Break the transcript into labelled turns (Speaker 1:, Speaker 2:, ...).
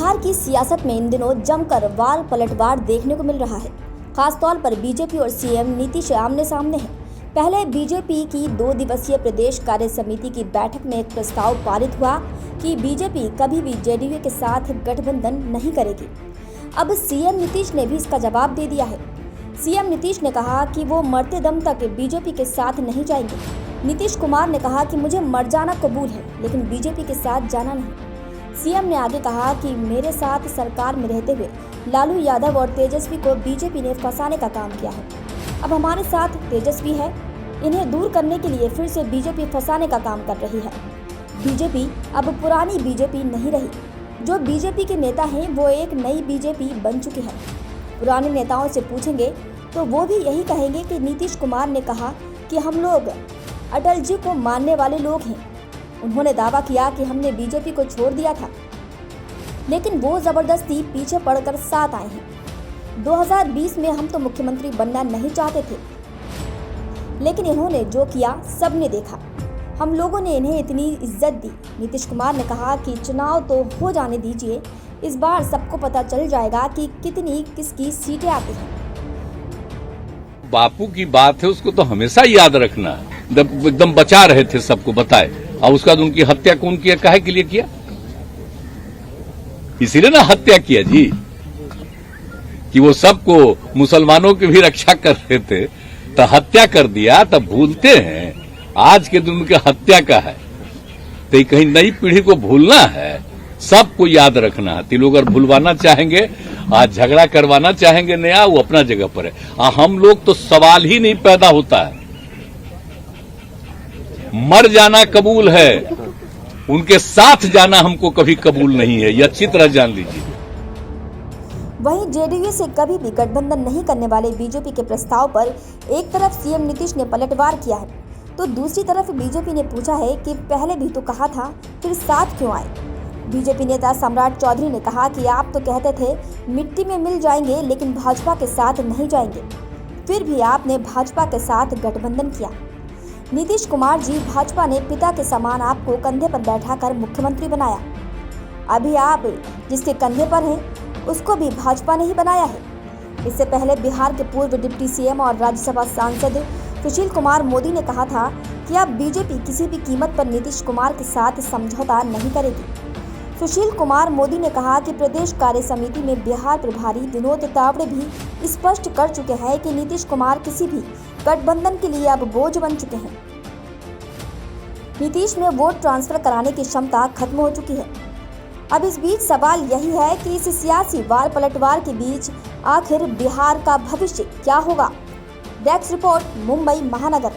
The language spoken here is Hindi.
Speaker 1: बिहार की सियासत में इन दिनों जमकर वार पलटवार देखने को मिल रहा है। खासतौर पर बीजेपी और सीएम नीतीश आमने सामने हैं। पहले बीजेपी की 2 दिवसीय प्रदेश कार्य समिति की बैठक में एक प्रस्ताव पारित हुआ कि बीजेपी कभी भी जेडीयू के साथ गठबंधन नहीं करेगी। अब सीएम नीतीश ने भी इसका जवाब दे दिया है। सीएम नीतीश ने कहा कि वो मरते दम तक बीजेपी के साथ नहीं जाएंगे। नीतीश कुमार ने कहा कि मुझे मर जाना कबूल है, लेकिन बीजेपी के साथ जाना नहीं। सीएम ने आगे कहा कि मेरे साथ सरकार में रहते हुए लालू यादव और तेजस्वी को बीजेपी ने फंसाने का काम किया है। अब हमारे साथ तेजस्वी है, इन्हें दूर करने के लिए फिर से बीजेपी फंसाने का काम कर रही है। बीजेपी अब पुरानी बीजेपी नहीं रही। जो बीजेपी के नेता हैं वो एक नई बीजेपी बन चुकी है। पुराने नेताओं से पूछेंगे तो वो भी यही कहेंगे कि नीतीश कुमार ने कहा कि हम लोग अटल जी को मानने वाले लोग हैं। उन्होंने दावा किया कि हमने बीजेपी को छोड़ दिया था, लेकिन वो जबरदस्ती पीछे पड़कर साथ आए हैं। 2020 में हम तो मुख्यमंत्री बनना नहीं चाहते थे, लेकिन इन्होंने जो किया सबने देखा। हम लोगों ने इन्हें इतनी इज्जत दी। नीतीश कुमार ने कहा कि चुनाव तो हो जाने दीजिए, इस बार सबको पता चल जाएगा कि कितनी किसकी सीटें आती हैं।
Speaker 2: बापू की बात है, उसको तो हमेशा याद रखना है। एकदम बचा रहे थे, सबको बताए, और उसके बाद उनकी हत्या कौन किया, काहे के लिए किया? इसीलिए ना हत्या किया जी, कि वो सबको मुसलमानों की भी रक्षा कर रहे थे, तो हत्या कर दिया। तब भूलते हैं आज के दिन उनकी हत्या का है, तो कहीं नई पीढ़ी को भूलना है, सबको याद रखना है। लोग अगर भूलवाना चाहेंगे, आज झगड़ा करवाना चाहेंगे नया, वो अपना जगह पर है। हम लोग तो सवाल ही नहीं पैदा होता है। मर जाना कबूल है, उनके साथ जाना हमको कभी कबूल नहीं है, ये अच्छी तरह जान लीजिए।
Speaker 1: वहीं जेडीयू से कभी भी गठबंधन नहीं करने वाले बीजेपी के प्रस्ताव पर एक तरफ सीएम नीतीश ने पलटवार किया है, तो दूसरी तरफ बीजेपी ने पूछा है कि पहले भी तो कहा था, फिर साथ क्यों आए? बीजेपी नेता सम्राट चौधरी ने कहा कि आप तो कहते थे मिट्टी में मिल जाएंगे, लेकिन भाजपा के साथ नहीं जाएंगे, फिर भी आपने भाजपा के साथ गठबंधन किया। नीतीश कुमार जी, भाजपा ने पिता के समान आपको कंधे पर बैठाकर मुख्यमंत्री बनाया। अभी आप जिसके कंधे पर हैं, उसको भी भाजपा ने ही बनाया है। इससे पहले बिहार के पूर्व डिप्टी सीएम और राज्यसभा सांसद सुशील कुमार मोदी ने कहा था कि अब बीजेपी किसी भी कीमत पर नीतीश कुमार के साथ समझौता नहीं करेगी। सुशील कुमार मोदी ने कहा कि प्रदेश कार्य समिति में बिहार प्रभारी विनोद तावड़े भी स्पष्ट कर चुके हैं कि नीतीश कुमार किसी भी गठबंधन के लिए अब बोझ बन चुके हैं। नीतीश में वोट ट्रांसफर कराने की क्षमता खत्म हो चुकी है। अब इस बीच सवाल यही है कि इस सियासी वार पलटवार के बीच आखिर बिहार का भविष्य क्या होगा? डेस्क रिपोर्ट, मुंबई महानगर।